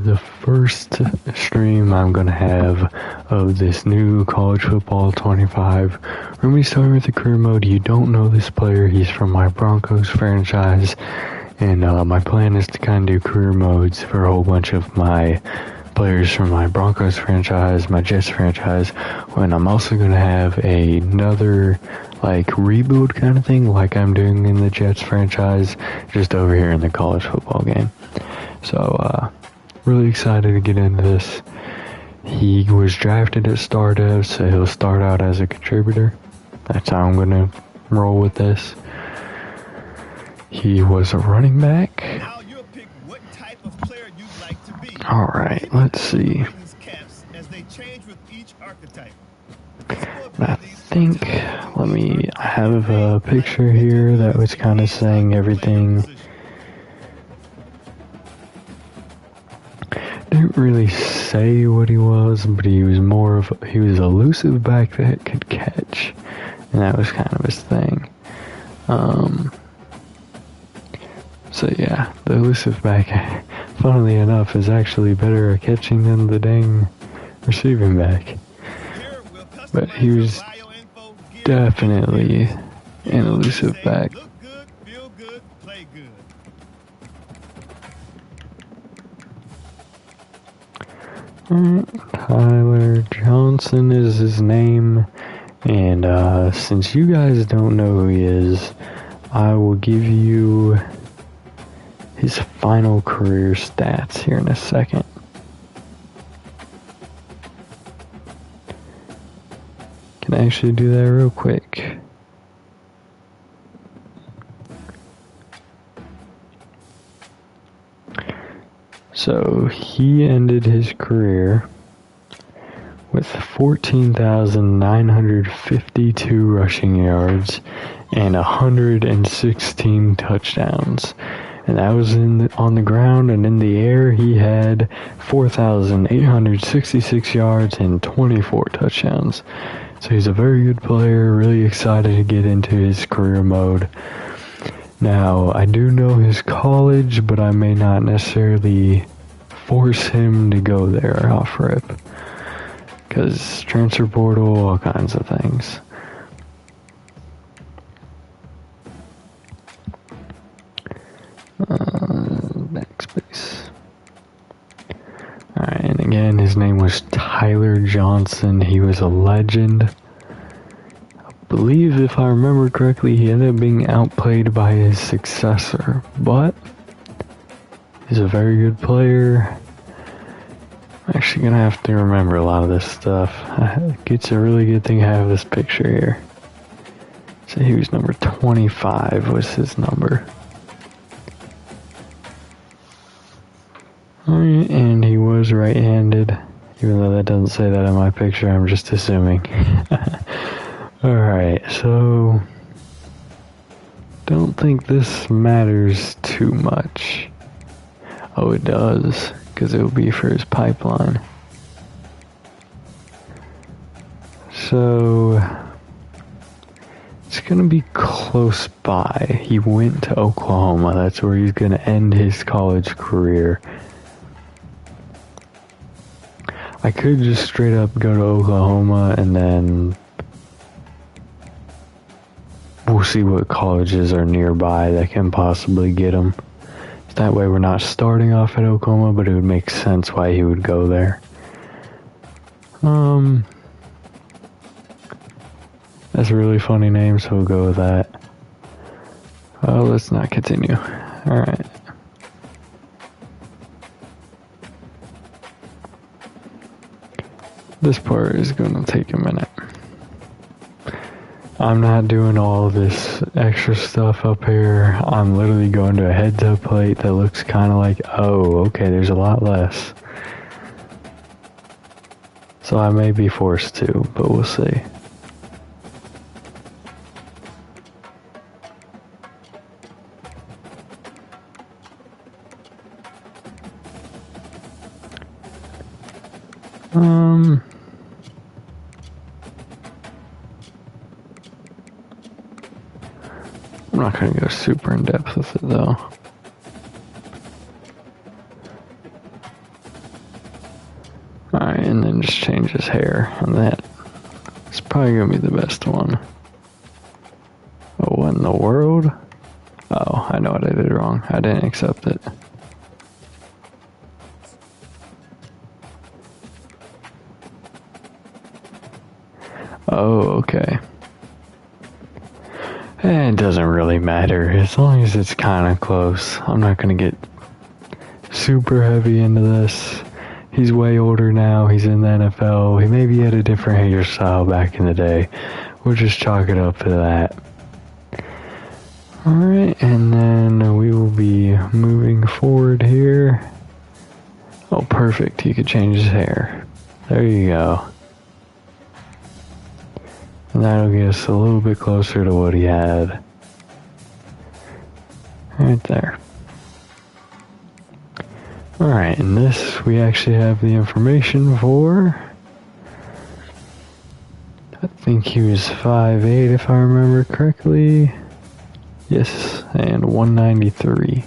the first stream I'm gonna have of this new college football 25. We're gonna be starting with the career mode. You don't know this player, he's from my Broncos franchise, and my plan is to kind of do career modes for a whole bunch of my players from my Broncos franchise, my Jets franchise, when I'm also gonna have another like rebuild kind of thing like I'm doing in the Jets franchise, just over here in the college football game. So, really excited to get into this. He was drafted at StarDev, so he'll start out as a contributor. That's how I'm gonna roll with this. He was a running back. Now you'll pick what type of player you'd like to be. Alright, let's see. As they change with each archetype. I think, I have a picture here that was kind of saying everything. Didn't really say what he was, but he was elusive back that could catch, and that was kind of his thing. So yeah, the elusive back, funnily enough, is actually better at catching than the dang receiving back. But he was definitely an elusive back. Tyler Johnson is his name, and since you guys don't know who he is, I will give you his final career stats here in a second. Can I actually do that real quick? So he ended his career with 14,952 rushing yards and 116 touchdowns. And that was on the ground, and in the air he had 4,866 yards and 24 touchdowns. So he's a very good player, really excited to get into his career mode. Now, I do know his college, but I may not necessarily force him to go there off rip. Because transfer portal, all kinds of things. Backspace. Alright, and again, his name was Tyler Johnson. He was a legend. I believe, if I remember correctly, he ended up being outplayed by his successor, but he's a very good player. I'm actually gonna have to remember a lot of this stuff. It's a really good thing to have this picture here. So he was number 25 was his number. Alright, and he was right-handed. Even though that doesn't say that in my picture, I'm just assuming. Alright, so don't think this matters too much. Oh, it does, because it will be for his pipeline. So it's gonna be close by. He went to Oklahoma. That's where he's gonna end his college career. I could just straight up go to Oklahoma and then we'll see what colleges are nearby that can possibly get him. That way we're not starting off at Oklahoma, but it would make sense why he would go there. That's a really funny name, so we'll go with that. Oh, let's not continue. Alright. This part is going to take a minute. I'm not doing all this extra stuff up here. I'm literally going to a heads-up plate that looks kind of like, oh, okay, there's a lot less. So I may be forced to, but we'll see. I'm not going to go super in depth with it though. Alright, and then just change his hair, and that is probably gonna be the best one. Oh, what in the world? Oh, I know what I did wrong. I didn't accept it. Oh, okay. It doesn't really matter, as long as it's kind of close. I'm not gonna get super heavy into this. He's way older now, he's in the NFL. He maybe had a different hairstyle back in the day. We'll just chalk it up to that. Alright, and then we will be moving forward here. Oh, perfect, he could change his hair. There you go. And that'll get us a little bit closer to what he had. Right there. Alright, and this we actually have the information for. I think he was 5'8" if I remember correctly. Yes, and 193.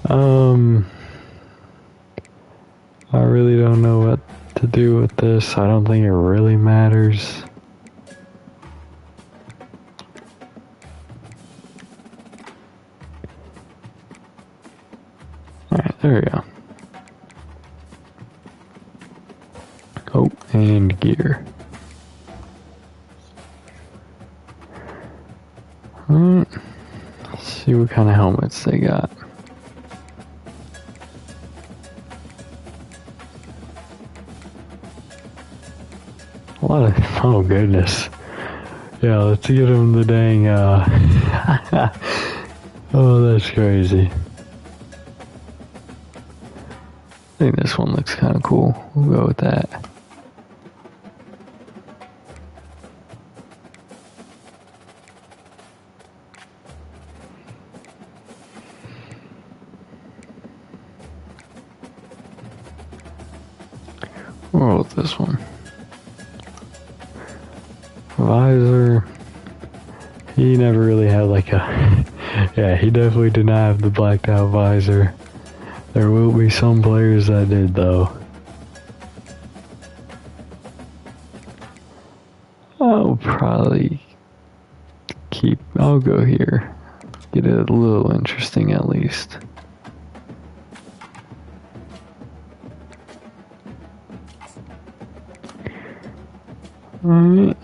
I really don't know what to do with this. I don't think it really matters. Alright, there we go. Oh, and gear. Alright, let's see what kind of helmets they got. A lot of, oh goodness. Yeah, let's get him the dang, oh, that's crazy. I think this one looks kind of cool. We'll go with that. We'll roll with this one. Visor. He never really had like a... yeah, he definitely did not have the blacked out visor. There will be some players that did though. I'll probably keep... I'll go here. Get it a little interesting at least. Alright.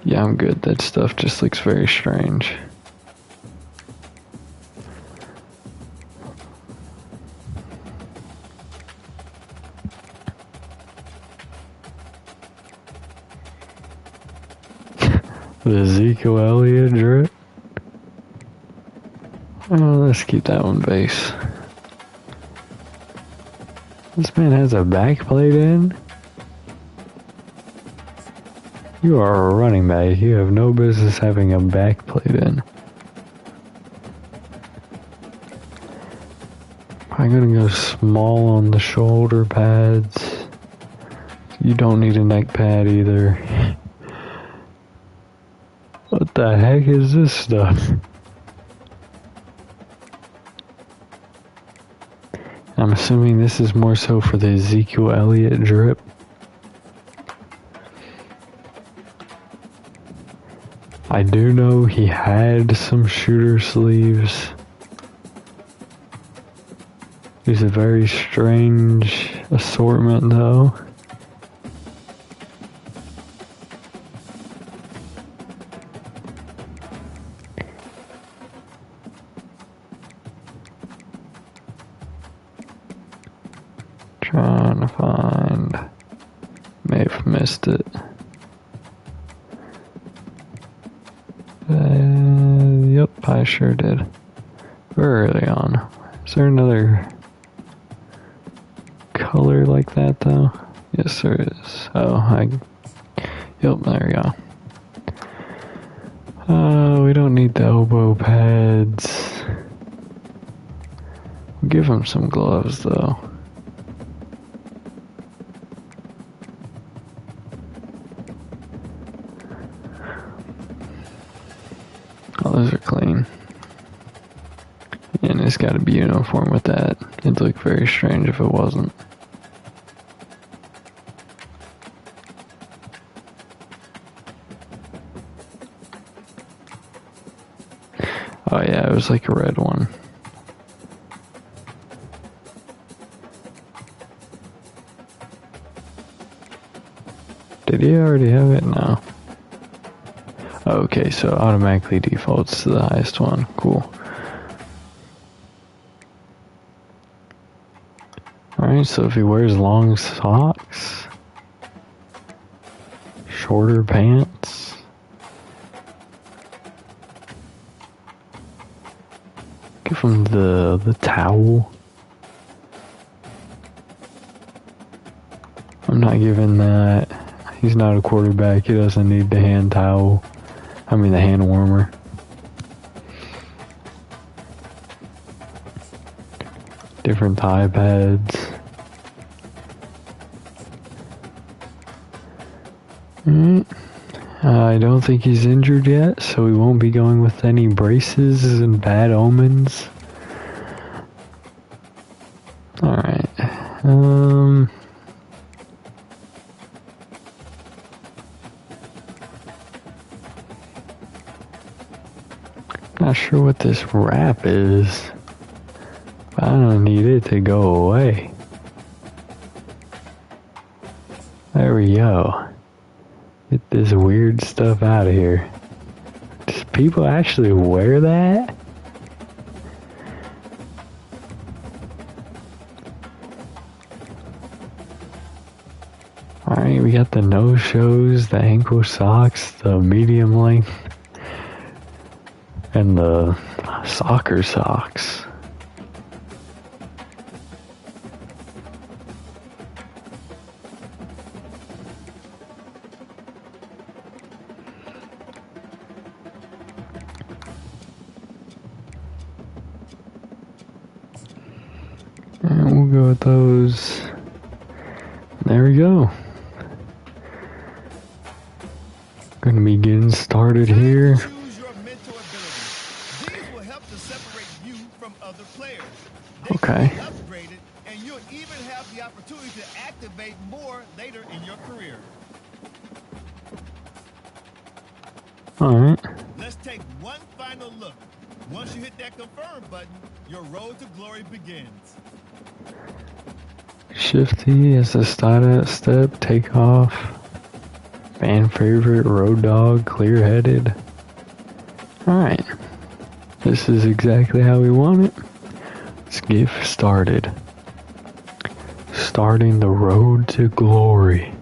Yeah, I'm good. That stuff just looks very strange. The Ezekiel Elliott drip. Oh, let's keep that one base. This man has a back plate in. You are a running back. You have no business having a back plate in. I'm gonna go small on the shoulder pads. You don't need a neck pad either. What the heck is this stuff? I'm assuming this is more so for the Ezekiel Elliott drip. I do know he had some shooter sleeves. It's a very strange assortment though. Trying to find, may have missed it. Yep, I sure did. Very early on. Is there another color like that though? Yes, there is. Oh, yep, there we go. We don't need the elbow pads. We'll give him some gloves though. Oh, those are clean. And it's got to be uniform with that. It'd look very strange if it wasn't. Oh yeah, it was like a red one. Did he already have it? No. Okay, so it automatically defaults to the highest one. Cool. Alright, so if he wears long socks, shorter pants, give him the towel. I'm not giving that. He's not a quarterback. He doesn't need the hand towel. I mean the hand warmer. Different thigh pads. I don't think he's injured yet, so we won't be going with any braces and bad omens. Alright. Not sure what this wrap is, but I don't need it to go away. There we go. Get this weird stuff out of here. Does people actually wear that? Alright, we got the no-shows, the ankle socks, the medium length, and the soccer socks. And we'll go with those. There we go. Gonna be getting started here. Choose your mental abilities. These will help to separate you from other players. They Okay. can be upgraded, and you'll even have the opportunity to activate more later in your career. Alright. Let's take one final look. Once you hit that confirm button, your road to glory begins. Shifty as a step, take off. Fan favorite, road dog, clear headed. Alright. This is exactly how we want it. Let's get started. Starting the road to glory.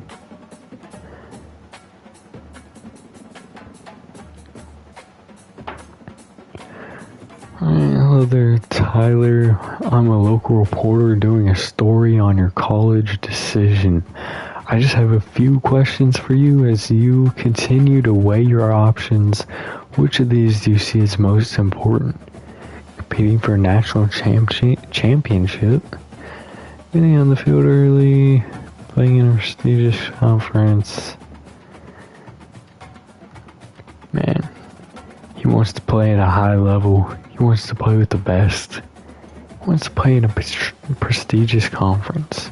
Hello there, Tyler. I'm a local reporter doing a story on your college decision. I just have a few questions for you as you continue to weigh your options. Which of these do you see as most important? Competing for a national championship, getting on the field early, playing in a prestigious conference. Man, he wants to play at a high level. He wants to play with the best. He wants to play in a prestigious conference.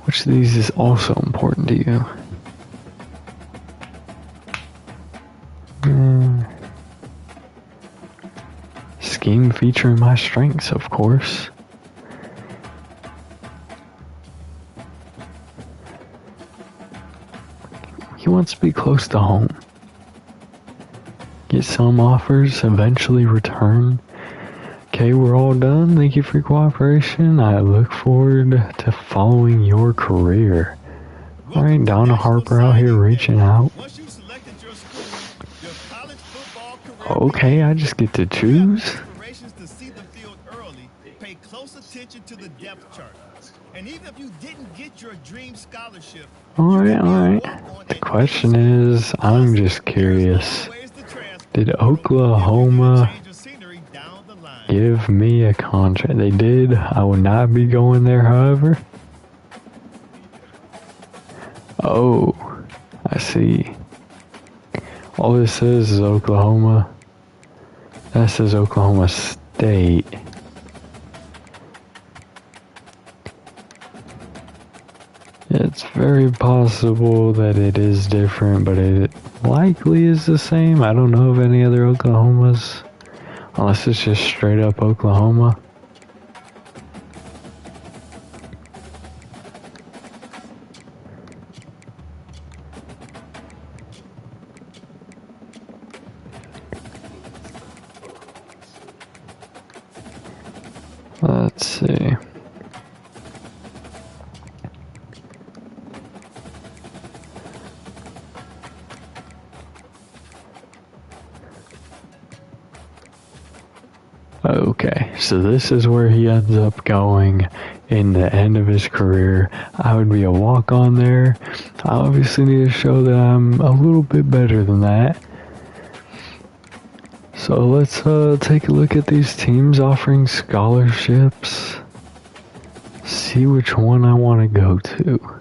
Which of these is also important to you? Scheme featuring my strengths, of course. He wants to be close to home. Get some offers, eventually return. Okay, we're all done. Thank you for your cooperation. I look forward to following your career. Alright, Donna Harper out here reaching out. Once you've selected your school, your college football career Okay, I just get to choose. aspirations to see the field early. Pay close attention to the depth chart. And even if you didn't get your dream scholarship, Alright. The question is, I'm just curious. Did Oklahoma give me a contract? They did. I will not be going there, however. Oh, I see. All this says is Oklahoma. That says Oklahoma State. It's very possible that it is different, but it likely is the same. I don't know of any other Oklahomas, unless it's just straight up Oklahoma. Let's see. Okay, so this is where he ends up going in the end of his career. I would be a walk-on there. I obviously need to show that I'm a little bit better than that. So let's take a look at these teams offering scholarships. See which one I want to go to.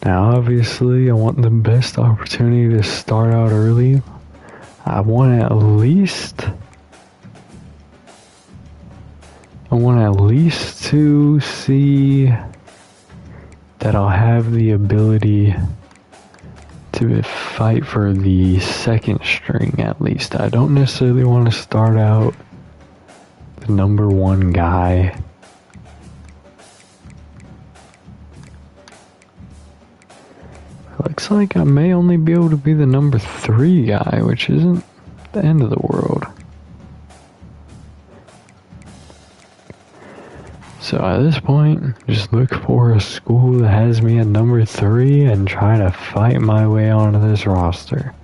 Now obviously I want the best opportunity to start out early. I want at least to see that I'll have the ability to fight for the second string at least. I don't necessarily want to start out the number one guy. Looks like I may only be able to be the number 3 guy, which isn't the end of the world. So at this point, just look for a school that has me at number 3 and try to fight my way onto this roster.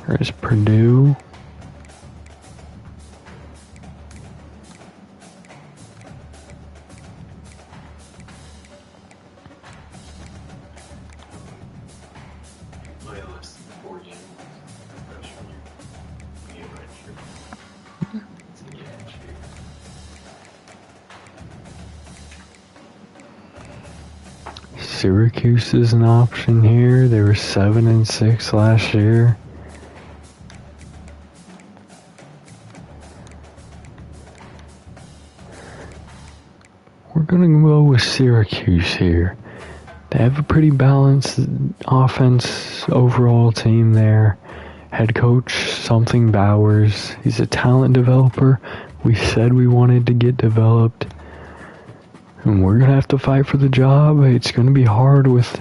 There's Purdue. Syracuse is an option here. They were 7-6 last year. We're gonna go with Syracuse here. They have a pretty balanced offense overall team there. Head coach, something Bowers. He's a talent developer. We said we wanted to get developed. And we're going to have to fight for the job. It's going to be hard with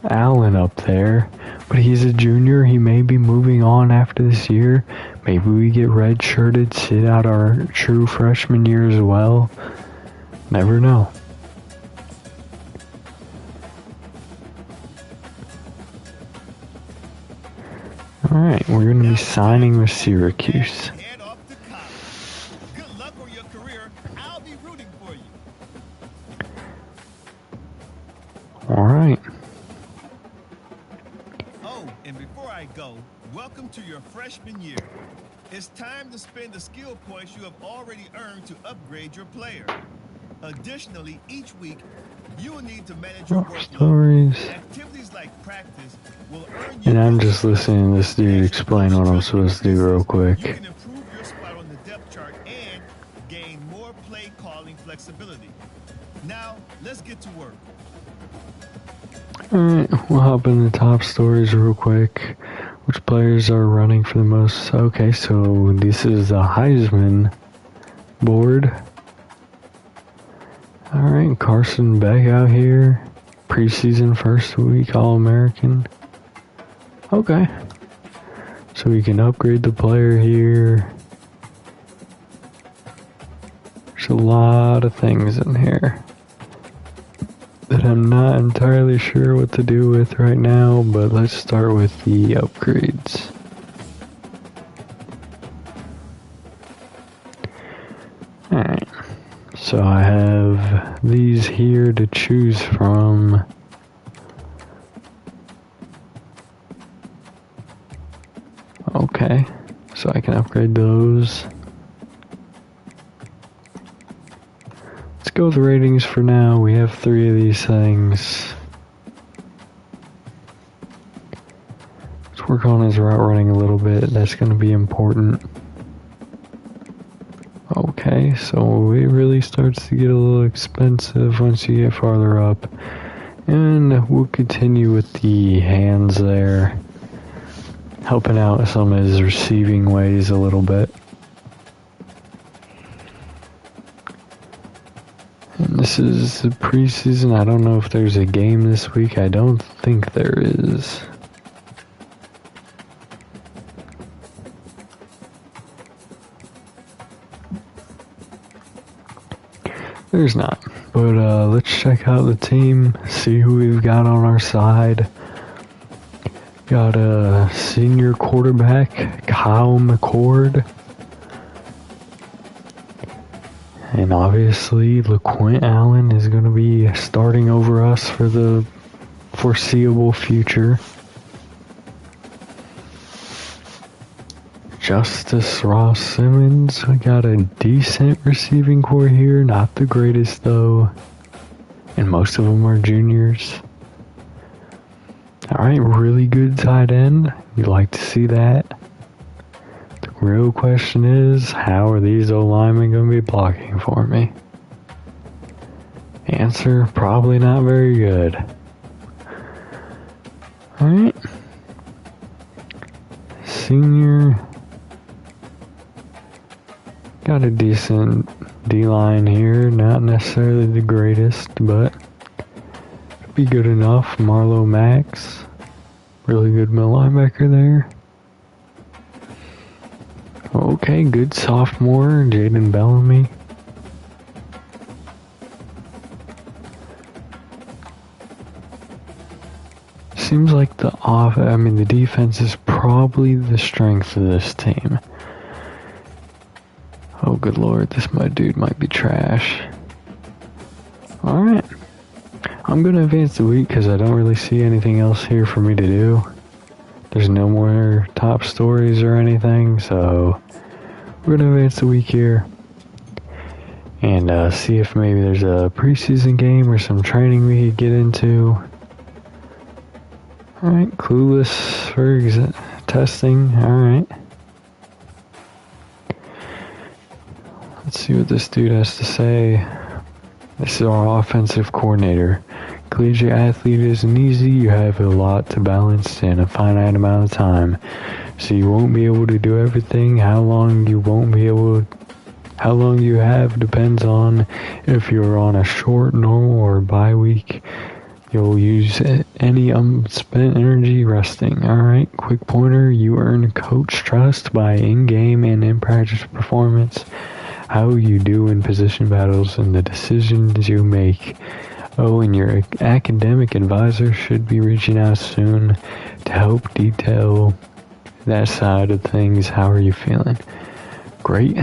Allen up there. But he's a junior. He may be moving on after this year. Maybe we get redshirted, sit out our true freshman year as well. Never know. Alright, we're going to be signing with Syracuse. Good luck on your career. I'll be rooting for you. Alright. Oh, and before I go, welcome to your freshman year. It's time to spend the skill points you have already earned to upgrade your player. Additionally, each week, you will need to manage your workload. Activities like practice will earn you. And I'm just listening to this dude explain what I'm supposed to do real quick. You can improve your spot on the depth chart and gain more play calling flexibility. Now, let's get to work. Alright, we'll hop in the top stories real quick. Which players are running for the most? Okay, so this is the Heisman board. Alright, Carson Beck out here. Preseason first week All-American. Okay. So we can upgrade the player here. There's a lot of things in here that I'm not entirely sure what to do with right now, but let's start with the upgrades. Alright, so I have these here to choose from. Okay, so I can upgrade those. Let's go with the ratings for now. We have 3 of these things. Work on his route running a little bit. That's going to be important. Okay, so it really starts to get a little expensive once you get farther up. And we'll continue with the hands there, helping out some of his receiving ways a little bit. And this is the preseason. I don't know if there's a game this week. I don't think there is. There's not. But let's check out the team, see who we've got on our side. Got a senior quarterback, Kyle McCord. And obviously, LaQuint Allen is going to be starting over us for the foreseeable future. Justice Ross Simmons. We got a decent receiving core here. Not the greatest, though. And most of them are juniors. Alright, really good tight end. You like to see that. The real question is, how are these O-linemen going to be blocking for me? Answer, probably not very good. Alright. Senior. Got a decent D-line here. Not necessarily the greatest, but be good enough. Marlo Max. Really good middle linebacker there. Okay, good sophomore, Jaden Bellamy. Seems like the defense is probably the strength of this team. Oh, good lord, my dude might be trash. Alright. I'm gonna advance the week because I don't really see anything else here for me to do. There's no more top stories or anything, so we're gonna advance the week here and see if maybe there's a preseason game or some training we could get into. Alright, clueless for testing. Alright. Let's see what this dude has to say. This is our offensive coordinator. Collegiate athlete isn't easy. You have a lot to balance in a finite amount of time. So you won't be able to do everything. How long you have depends on if you're on a short, normal, or bye week. You'll use any unspent energy resting. Alright, quick pointer. You earn coach trust by in-game and in-practice performance. How you do in position battles and the decisions you make. Oh, and your academic advisor should be reaching out soon to help detail that side of things. How are you feeling? Great.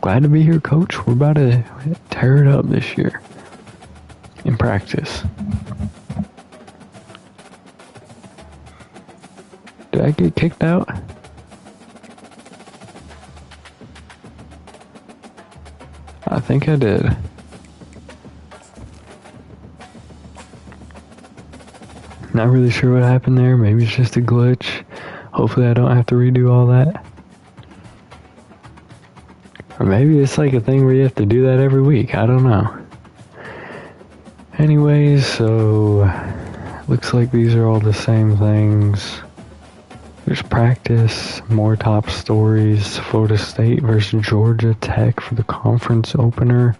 Glad to be here, coach. We're about to tear it up this year in practice. Did I get kicked out? I think I did. Not really sure what happened there. Maybe it's just a glitch. Hopefully I don't have to redo all that. Or maybe it's like a thing where you have to do that every week. I don't know. Anyways, so looks like these are all the same things. There's practice, more top stories, Florida State versus Georgia Tech for the conference opener.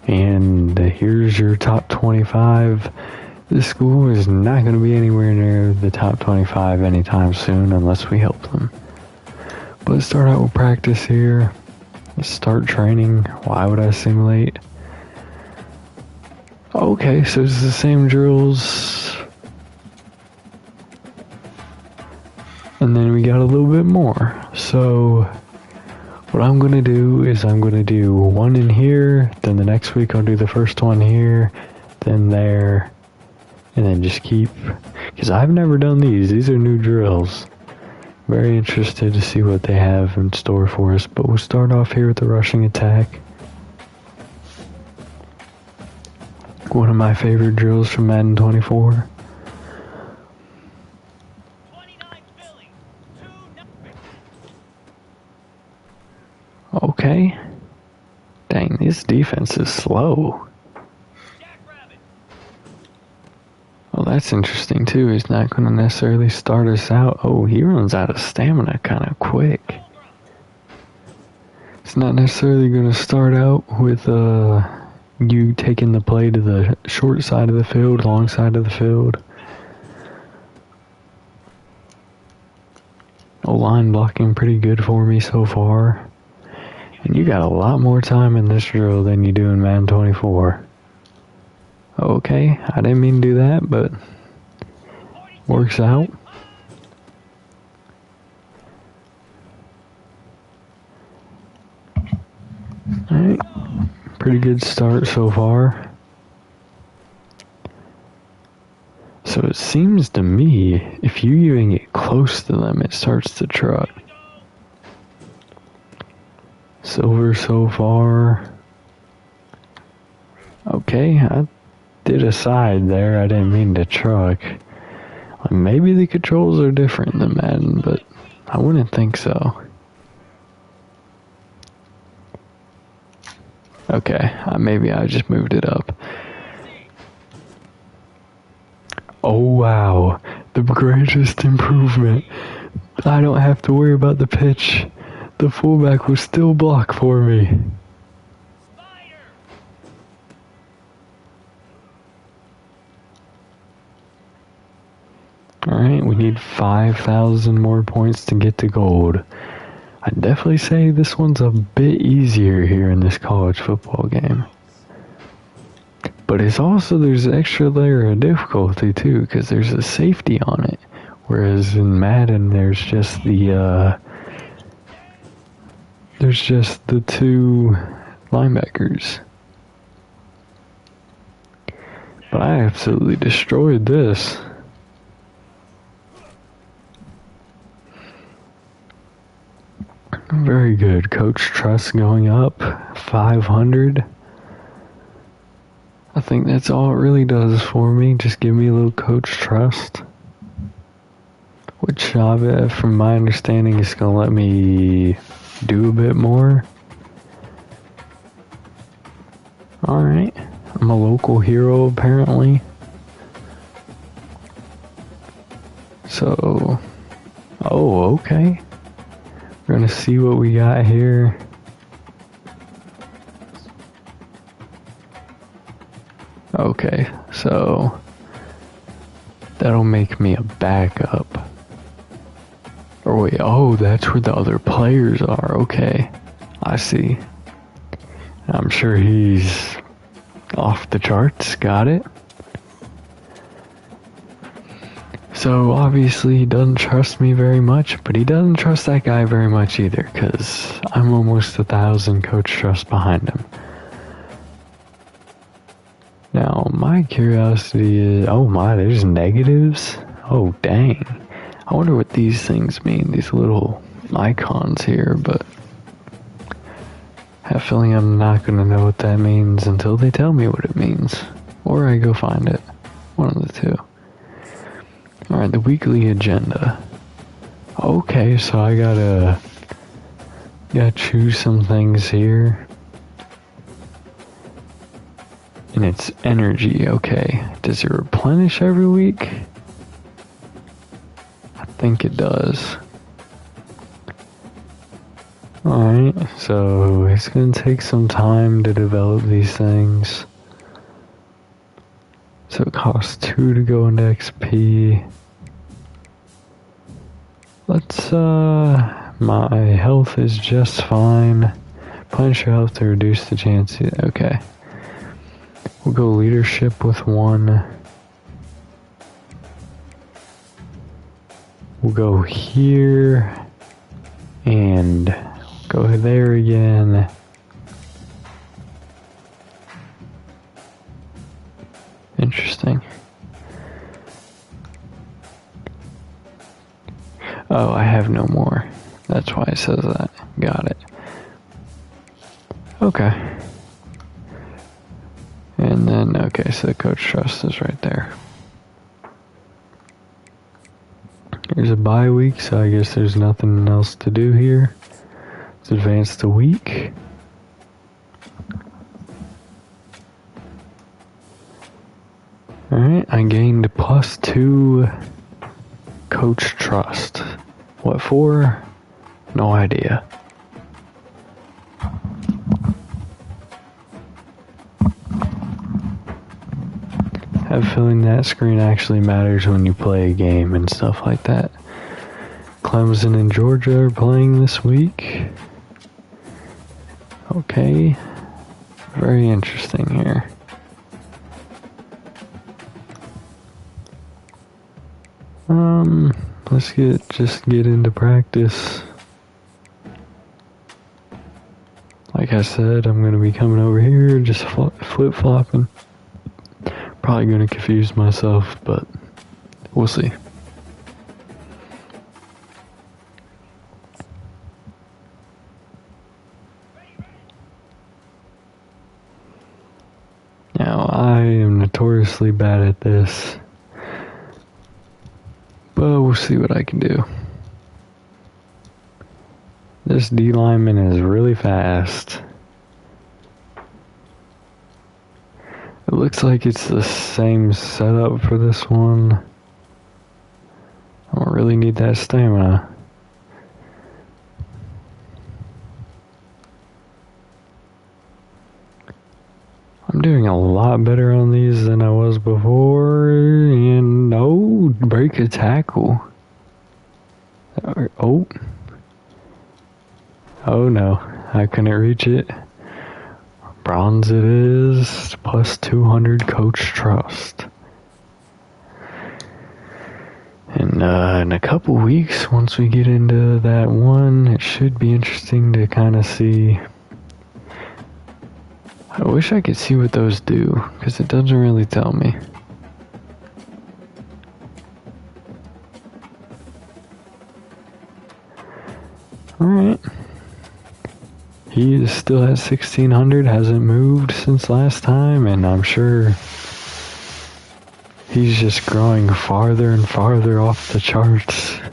And here's your top 25. This school is not going to be anywhere near the top 25 anytime soon unless we help them. But let's start out with practice here. Let's start training. Why would I simulate? Okay, so it's the same drills. And then we got a little bit more. So what I'm going to do is I'm going to do one in here, then the next week I'll do the first one here, then there, and then just keep, because I've never done these. These are new drills. Very interested to see what they have in store for us, but we'll start off here with the rushing attack. One of my favorite drills from Madden 24. his defense is slow. Well, that's interesting too. He's not going to necessarily start us out. Oh, he runs out of stamina kind of quick. It's not necessarily going to start out with you taking the play to the short side of the field, long side of the field. O-line blocking pretty good for me so far. And you got a lot more time in this drill than you do in Madden 24. Okay, I didn't mean to do that, but works out. Alright, pretty good start so far. So it seems to me, if you even get close to them, it starts to truck. Silver so far. Okay, I did a side there. I didn't mean to truck. Maybe the controls are different than Madden, but I wouldn't think so. Okay, maybe I just moved it up. Oh wow, the greatest improvement. I don't have to worry about the pitch. The fullback will still block for me. Alright, we need 5,000 more points to get to gold. I'd definitely say this one's a bit easier here in this college football game. But it's also, there's an extra layer of difficulty too, because there's a safety on it. Whereas in Madden, there's just the two linebackers. But I absolutely destroyed this. Very good. Coach Trust going up 500. I think that's all it really does for me. Just give me a little Coach Trust. Which, from my understanding, is going to let me do a bit more. Alright. I'm a local hero, apparently. So... Oh, okay. We're gonna see what we got here. Okay, so... That'll make me a backup. Or wait, oh, that's where the other players are. Okay, I see. I'm sure he's off the charts. Got it. So obviously he doesn't trust me very much, but he doesn't trust that guy very much either, because I'm almost 1,000 coach trust behind him. Now, my curiosity is, oh my, there's negatives? Oh dang. I wonder what these things mean, these little icons here, but I have a feeling I'm not going to know what that means until they tell me what it means. Or I go find it. One of the two. Alright, the weekly agenda. Okay, so I gotta choose some things here. And it's energy, okay. Does it replenish every week? I think it does. Alright, so it's gonna take some time to develop these things. So it costs 2 to go into XP. Let's, my health is just fine. Replenish your health to reduce the chance. Okay. We'll go leadership with 1. We'll go here. And go there again. Interesting. Oh, I have no more. That's why it says that. Got it. Okay. And then, okay, so the coach trust is right there. Here's a bye week, so I guess there's nothing else to do here. Let's advance the week. Alright, I gained +2 coach trust. What for? No idea. I have a feeling that screen actually matters when you play a game and stuff like that. Clemson and Georgia are playing this week. Okay. Very interesting here. Let's just get into practice. Like I said, I'm gonna be coming over here, just flip-flopping. Probably gonna confuse myself, but we'll see. Now, I am notoriously bad at this, but we'll see what I can do. This D lineman is really fast. It looks like it's the same setup for this one. I don't really need that stamina. I'm doing a lot better on these than I was before, and no, break a tackle. Oh no, I couldn't reach it. Bronze it is, +200 coach trust. And in a couple weeks, once we get into that one, it should be interesting to kind of see. I wish I could see what those do, because it doesn't really tell me. Alright. He is still at 1600, hasn't moved since last time, and I'm sure he's just growing farther and farther off the charts. I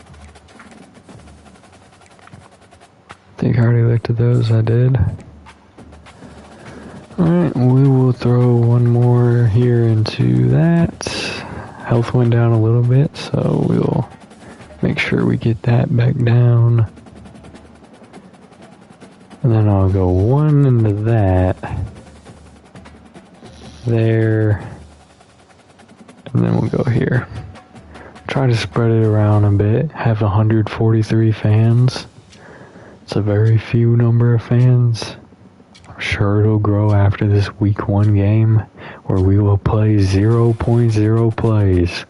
think I already looked at those, I did. Alright, we will throw one more here into that. Health went down a little bit, so we'll make sure we get that back down. And then I'll go one into that. There. And then we'll go here. Try to spread it around a bit. Have 143 fans. It's a very few number of fans. I'm sure it'll grow after this week 1 game where we will play 0.0 plays.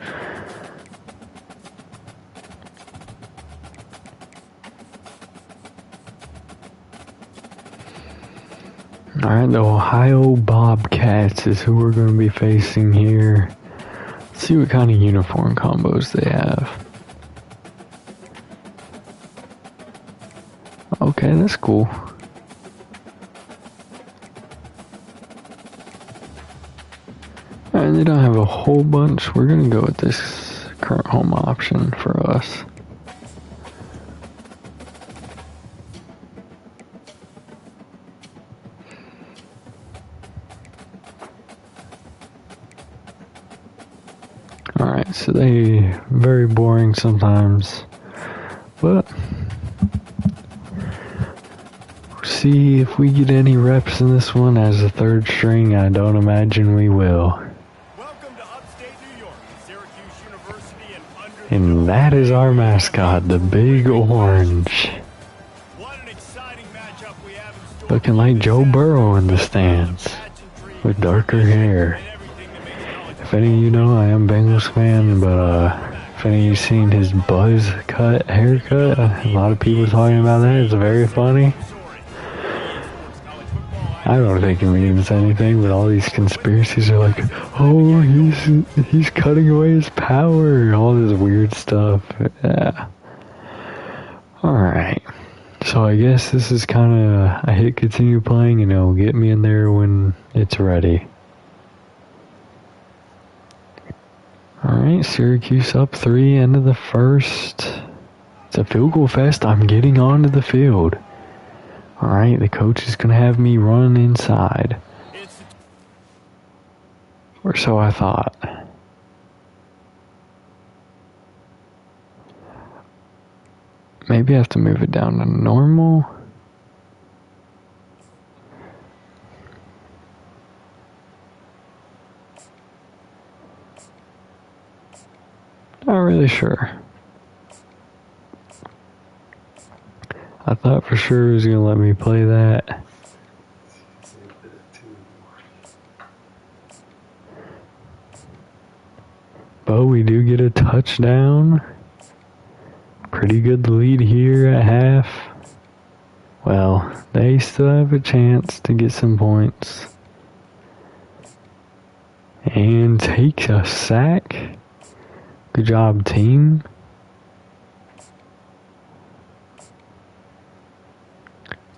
Alright, the Ohio Bobcats is who we're going to be facing here. Let's see what kind of uniform combos they have. Okay, that's cool. Alright, they don't have a whole bunch. We're going to go with this current home option for us. Alright, so they very boring sometimes, but see if we get any reps in this one as a third string. I don't imagine we will. Welcome to upstate New York, Syracuse University And that is our mascot, the Big Orange. What an exciting matchup we have in store. Looking like Joe Burrow in the stands, with darker hair. If any of you know, I am Bengals fan, but if any of you seen his buzz cut haircut, a lot of people talking about that. It's very funny. I don't think it means anything, but all these conspiracies are like, oh, he's cutting away his power, all this weird stuff. Yeah. Alright. So I guess this is kind of, I hit continue playing and it'll get me in there when it's ready. Alright, Syracuse up 3, end of the first. It's a field goal fest. I'm getting onto the field. Alright, the coach is going to have me run inside. Or so I thought. Maybe I have to move it down to normal. Not really sure. I thought for sure it was going to let me play that. But we do get a touchdown. Pretty good lead here at half. Well, they still have a chance to get some points. And takes a sack. Good job, team.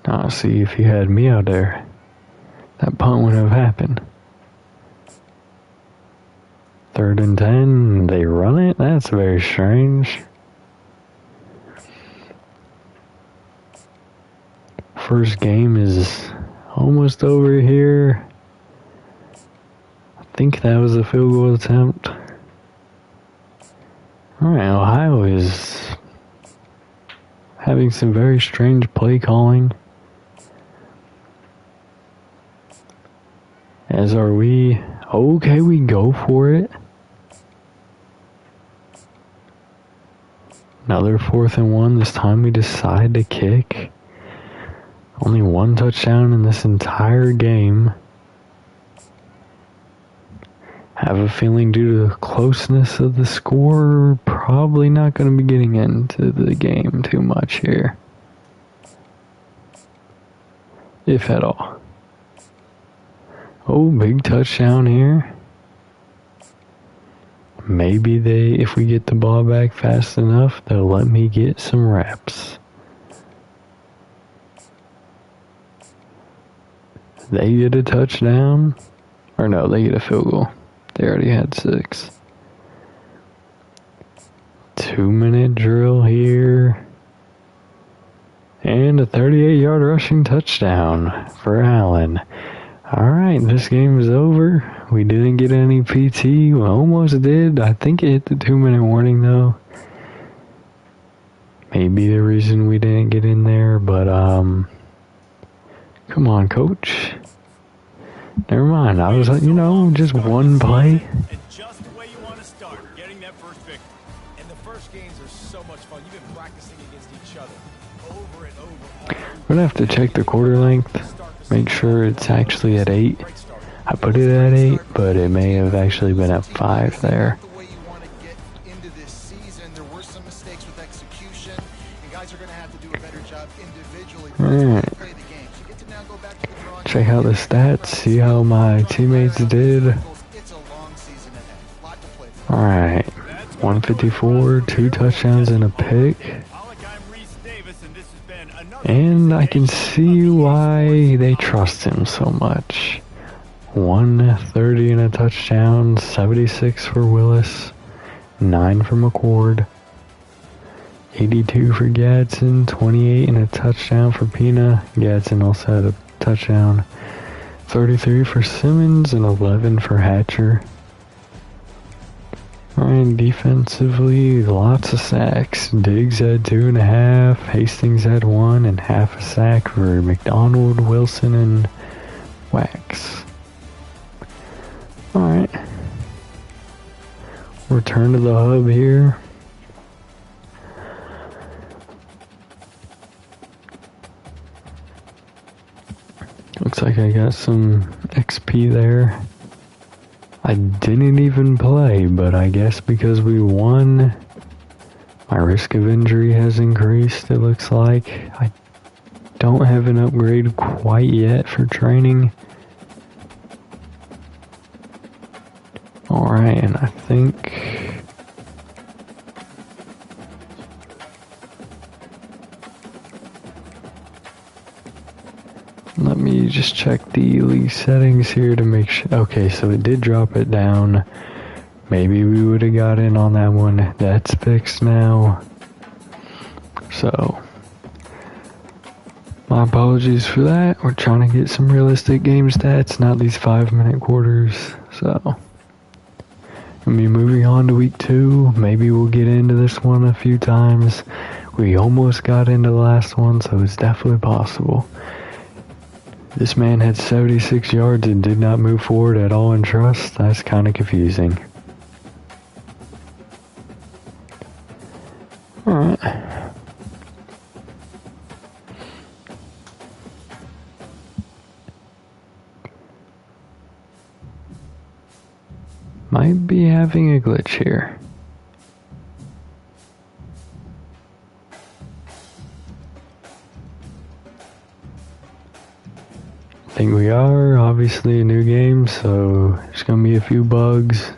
Now, see, if you had me out there, that punt wouldn't have happened. 3rd and 10, they run it? That's very strange. First game is almost over here. I think that was a field goal attempt. Alright, Ohio is having some very strange play calling. As are we. Okay, we go for it. Another 4th and 1. This time we decide to kick. Only 1 touchdown in this entire game. Have a feeling due to the closeness of the score, we're probably not going to be getting into the game too much here. If at all. Oh, big touchdown here. Maybe if we get the ball back fast enough, they'll let me get some reps. They get a touchdown. Or no, they get a field goal. They already had 6. 2-minute drill here. And a 38-yard rushing touchdown for Allen. Alright, this game is over. We didn't get any PT. We almost did. I think it hit the 2-minute warning though. Maybe the reason we didn't get in there, but come on, coach. Never mind. I was, just one play. And just the way you want to start, getting that first victory. And the first games are so much fun. You've been practicing against each other over and over. We're gonna have to check the quarter length. Make sure it's actually at 8. I put it at 8, but it may have actually been at 5 there. The way you want to get into this season, there were some mistakes with execution, and guys are going to have to do a better job individually. Alright. Check out the stats, see how my teammates did. Alright. 154, 2 touchdowns and a pick. And I can see why they trust him so much. 130 and a touchdown, 76 for Willis, 9 for McCord, 82 for Gadsden, 28 and a touchdown for Pina. Gadsden also had a touchdown. 33 for Simmons and 11 for Hatcher. And defensively, lots of sacks. Diggs had 2.5, Hastings had 1, and half a sack for McDonald, Wilson, and Wax. Alright. Return to the hub here. Looks like I got some XP there. I didn't even play, but I guess because we won, my risk of injury has increased, it looks like. I don't have an upgrade quite yet for training. Alright, and I think... Let me just check the league settings here to make sure. Okay, so it did drop it down. Maybe we would have got in on that one. That's fixed now. So, my apologies for that. We're trying to get some realistic game stats, not these 5-minute quarters. So, I'll be moving on to week 2. Maybe we'll get into this one a few times. We almost got into the last one, so it's definitely possible. This man had 76 yards and did not move forward at all in trust. That's kind of confusing. Alright. Might be having a glitch here. I think we are. Obviously a new game, so there's gonna be a few bugs.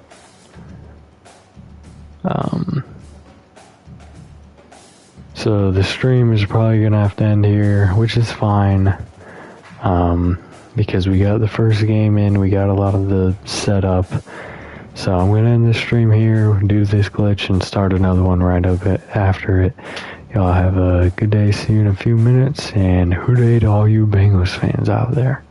So the stream is probably gonna have to end here, which is fine. Because we got the first game in, we got a lot of the setup. So I'm gonna end the stream here, do this glitch, and start another one right up after it. Y'all have a good day. See you in a few minutes, and hooray to all you Bengals fans out there.